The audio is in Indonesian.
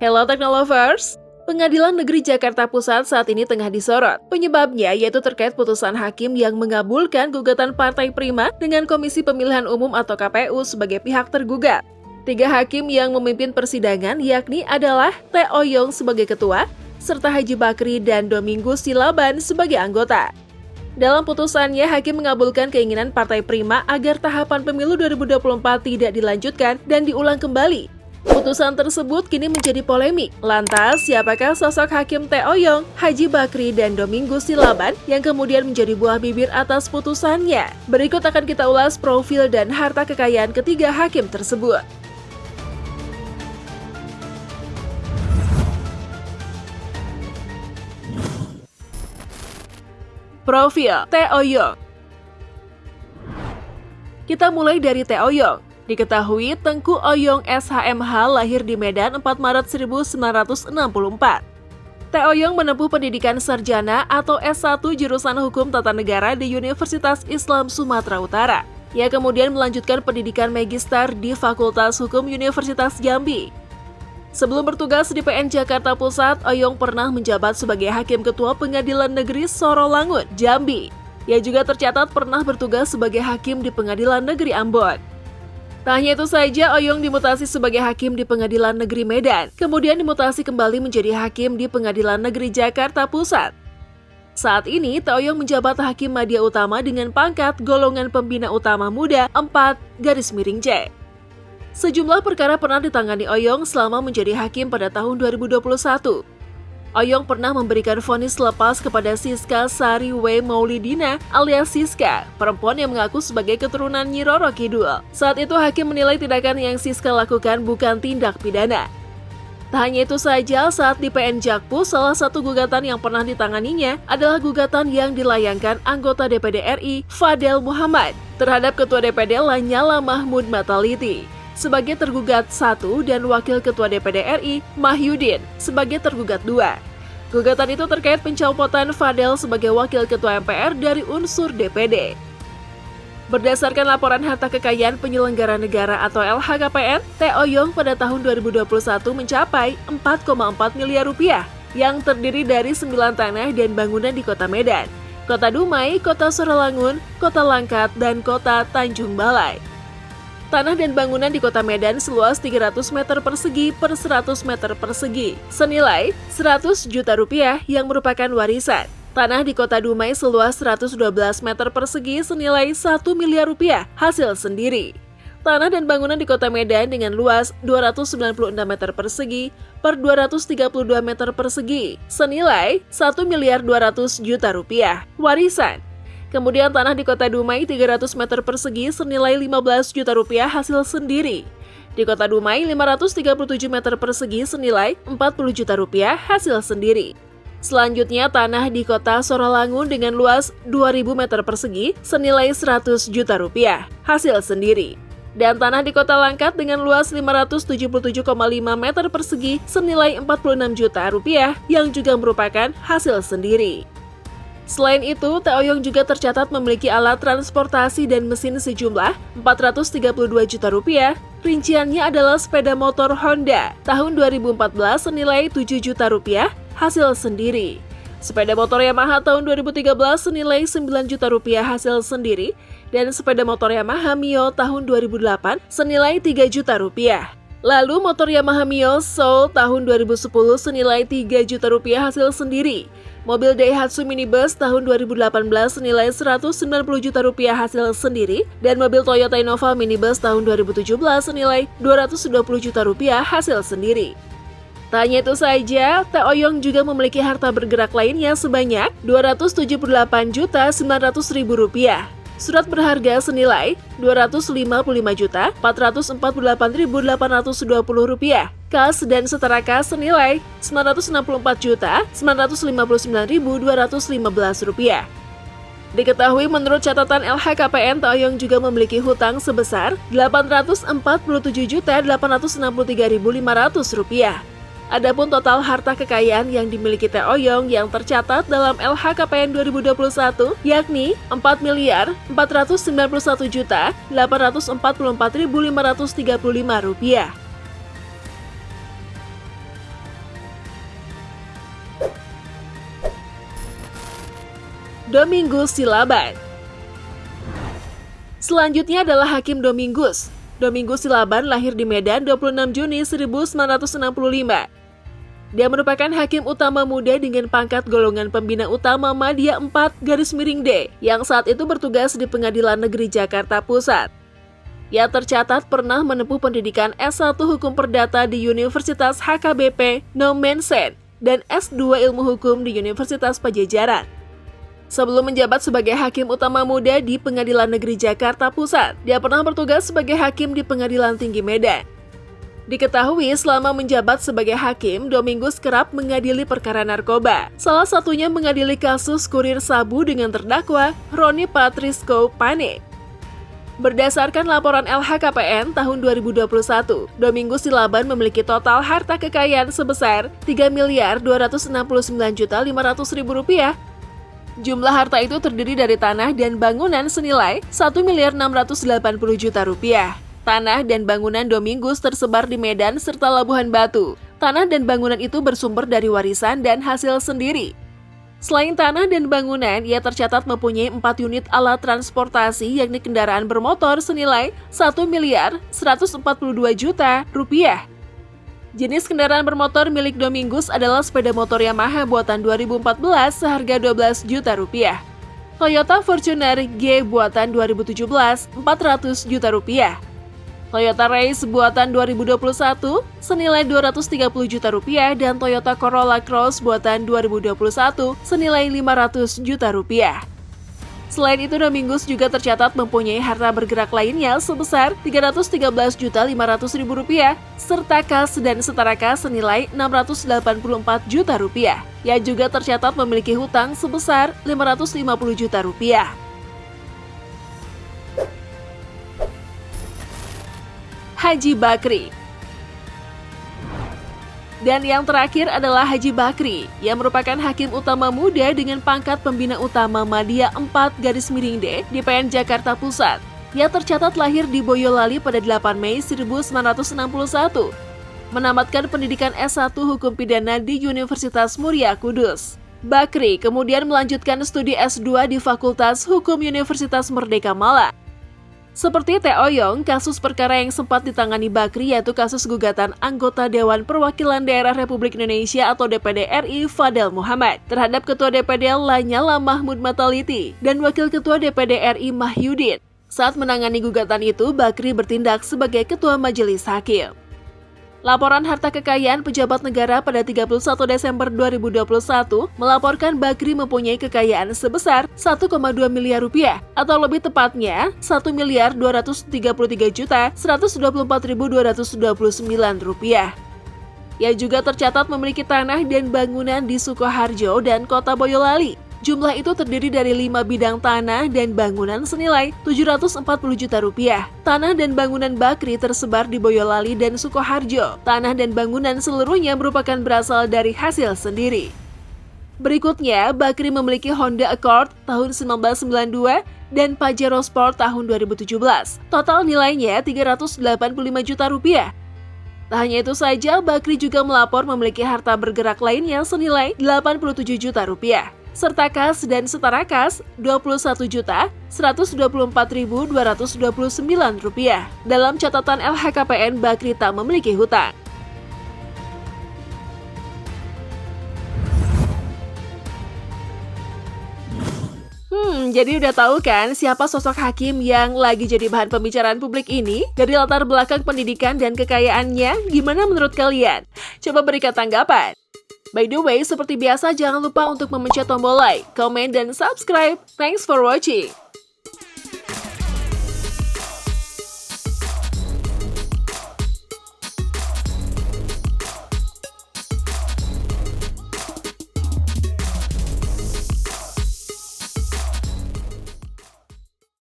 Hello Teknolovers! Pengadilan Negeri Jakarta Pusat saat ini tengah disorot. Penyebabnya yaitu terkait putusan hakim yang mengabulkan gugatan Partai Prima dengan Komisi Pemilihan Umum atau KPU sebagai pihak tergugat. 3 hakim yang memimpin persidangan yakni adalah T. Oyong sebagai ketua, serta Haji Bakri dan Domingus Silaban sebagai anggota. Dalam putusannya, hakim mengabulkan keinginan Partai Prima agar tahapan pemilu 2024 tidak dilanjutkan dan diulang kembali. Putusan tersebut kini menjadi polemik. Lantas, siapakah sosok hakim T. Oyong, Haji Bakri, dan Domingus Silaban yang kemudian menjadi buah bibir atas putusannya? Berikut akan kita ulas profil dan harta kekayaan ketiga hakim tersebut. Profil T. Oyong. Kita mulai dari T. Oyong. Diketahui Tengku Oyong SHMH lahir di Medan 4 Maret 1964. T. Oyong menempuh pendidikan sarjana atau S1 jurusan Hukum Tata Negara di Universitas Islam Sumatera Utara. Ia kemudian melanjutkan pendidikan magister di Fakultas Hukum Universitas Jambi. Sebelum bertugas di PN Jakarta Pusat, Oyong pernah menjabat sebagai Hakim Ketua Pengadilan Negeri Sorolangun, Jambi. Ia juga tercatat pernah bertugas sebagai Hakim di Pengadilan Negeri Ambon. Tak hanya itu saja, Oyong dimutasi sebagai hakim di Pengadilan Negeri Medan, kemudian dimutasi kembali menjadi hakim di Pengadilan Negeri Jakarta Pusat. Saat ini, T. Oyong menjabat Hakim Madya Utama dengan pangkat Golongan Pembina Utama Muda 4-C. Sejumlah perkara pernah ditangani Oyong selama menjadi hakim pada tahun 2021. Oyong pernah memberikan vonis lepas kepada Siska Sari W. Maulidina alias Siska, perempuan yang mengaku sebagai keturunan Nyi Roro Kidul. Saat itu hakim menilai tindakan yang Siska lakukan bukan tindak pidana. Tak hanya itu saja, saat di PN Jakpus, salah satu gugatan yang pernah ditanganinya adalah gugatan yang dilayangkan anggota DPD RI Fadel Muhammad terhadap Ketua DPD Lanyala Mahmud Mataliti sebagai tergugat 1 dan Wakil Ketua DPD RI Mahyudin sebagai tergugat 2. Gugatan itu terkait pencopotan Fadel sebagai Wakil Ketua MPR dari unsur DPD. Berdasarkan laporan harta kekayaan penyelenggara negara atau LHKPN, T. Oyong pada tahun 2021 mencapai 4,4 miliar rupiah yang terdiri dari 9 tanah dan bangunan di Kota Medan, Kota Dumai, Kota Sorolangun, Kota Langkat, dan Kota Tanjung Balai. Tanah dan bangunan di Kota Medan seluas 300 meter persegi per 100 meter persegi, senilai 100 juta rupiah yang merupakan warisan. Tanah di Kota Dumai seluas 112 meter persegi senilai 1 miliar rupiah hasil sendiri. Tanah dan bangunan di Kota Medan dengan luas 296 meter persegi per 232 meter persegi, senilai 1 miliar 200 juta rupiah warisan. Kemudian tanah di Kota Dumai 300 meter persegi senilai 15 juta rupiah hasil sendiri. Di Kota Dumai 537 meter persegi senilai 40 juta rupiah hasil sendiri. Selanjutnya tanah di Kota Sorolangun dengan luas 2000 meter persegi senilai 100 juta rupiah hasil sendiri. Dan tanah di Kota Langkat dengan luas 577,5 meter persegi senilai 46 juta rupiah yang juga merupakan hasil sendiri. Selain itu, T. Oyong juga tercatat memiliki alat transportasi dan mesin sejumlah 432 juta rupiah. Rinciannya adalah sepeda motor Honda tahun 2014 senilai 7 juta rupiah hasil sendiri. Sepeda motor Yamaha tahun 2013 senilai 9 juta rupiah hasil sendiri. Dan sepeda motor Yamaha Mio tahun 2008 senilai 3 juta rupiah. Lalu motor Yamaha Mio Soul tahun 2010 senilai 3 juta rupiah hasil sendiri. Mobil Daihatsu minibus tahun 2018 senilai 190 juta rupiah hasil sendiri. Dan mobil Toyota Innova minibus tahun 2017 senilai 220 juta rupiah hasil sendiri. Tak hanya itu saja, T. Oyong juga memiliki harta bergerak lainnya sebanyak 278.900.000 rupiah. Surat berharga senilai Rp255.448.820, kas dan setara kas senilai Rp964.959.215. Diketahui menurut catatan LHKPN, T. Oyong juga memiliki hutang sebesar Rp847.863.500. Adapun total harta kekayaan yang dimiliki T. Oyong yang tercatat dalam LHKPN 2021 yakni Rp4.491.844.535. Domingus Silaban. Selanjutnya adalah Hakim Domingus. Domingus Silaban lahir di Medan 26 Juni 1965. Dia merupakan hakim utama muda dengan pangkat golongan pembina utama Madya 4-D yang saat itu bertugas di Pengadilan Negeri Jakarta Pusat. Ia tercatat pernah menempuh pendidikan S1 Hukum Perdata di Universitas HKBP Phnom Penh dan S2 Ilmu Hukum di Universitas Pajajaran. Sebelum menjabat sebagai hakim utama muda di Pengadilan Negeri Jakarta Pusat, dia pernah bertugas sebagai hakim di Pengadilan Tinggi Medan. Diketahui selama menjabat sebagai hakim, Domingus kerap mengadili perkara narkoba. Salah satunya mengadili kasus kurir sabu dengan terdakwa Roni Patrisco Pane. Berdasarkan laporan LHKPN tahun 2021, Domingus Silaban memiliki total harta kekayaan sebesar Rp3.269.500.000. Jumlah harta itu terdiri dari tanah dan bangunan senilai Rp1.680.000.000. Tanah dan bangunan Domingus tersebar di Medan serta Labuhan Batu. Tanah dan bangunan itu bersumber dari warisan dan hasil sendiri. Selain tanah dan bangunan, ia tercatat mempunyai 4 unit alat transportasi yakni kendaraan bermotor senilai Rp1.142.000.000. Jenis kendaraan bermotor milik Domingus adalah sepeda motor Yamaha buatan 2014 seharga Rp12 juta. Toyota Fortuner G buatan 2017 Rp400 juta. Toyota Race buatan 2021 senilai Rp230 juta dan Toyota Corolla Cross buatan 2021 senilai Rp500 juta. Selain itu, Domingus juga tercatat mempunyai harta bergerak lainnya sebesar Rp313.500.000 serta kas dan setara kas senilai Rp684 juta. Ia juga tercatat memiliki hutang sebesar Rp550 juta. Haji Bakri. Dan yang terakhir adalah Haji Bakri, yang merupakan hakim utama muda dengan pangkat pembina utama Madya 4-D di PN Jakarta Pusat. Ia tercatat lahir di Boyolali pada 8 Mei 1961. Menamatkan pendidikan S1 Hukum Pidana di Universitas Muria Kudus. Bakri kemudian melanjutkan studi S2 di Fakultas Hukum Universitas Merdeka Malang. Seperti Teh Oyong, kasus perkara yang sempat ditangani Bakri yaitu kasus gugatan anggota Dewan Perwakilan Daerah Republik Indonesia atau DPD RI Fadel Muhammad terhadap Ketua DPD Lanyala Mahmud Mataliti dan Wakil Ketua DPD RI Mahyudin. Saat menangani gugatan itu, Bakri bertindak sebagai Ketua Majelis Hakim. Laporan harta kekayaan pejabat negara pada 31 Desember 2021 melaporkan Bakri mempunyai kekayaan sebesar Rp1,2 miliar atau lebih tepatnya Rp1.233.124.229. Ia juga tercatat memiliki tanah dan bangunan di Sukoharjo dan Kota Boyolali. Jumlah itu terdiri dari 5 bidang tanah dan bangunan senilai Rp740 juta. Tanah dan bangunan Bakri tersebar di Boyolali dan Sukoharjo. Tanah dan bangunan seluruhnya merupakan berasal dari hasil sendiri. Berikutnya, Bakri memiliki Honda Accord tahun 1992 dan Pajero Sport tahun 2017. Total nilainya Rp385 juta. Tak hanya itu saja, Bakri juga melapor memiliki harta bergerak lainnya senilai Rp87 juta. Serta kas dan setara kas Rp21.124.229. Dalam catatan LHKPN, Bakri tak memiliki hutang. Jadi udah tahu kan siapa sosok hakim yang lagi jadi bahan pembicaraan publik ini? Dari latar belakang pendidikan dan kekayaannya, gimana menurut kalian? Coba berikan tanggapan. By the way, seperti biasa jangan lupa untuk memencet tombol like, comment, dan subscribe. Thanks for watching.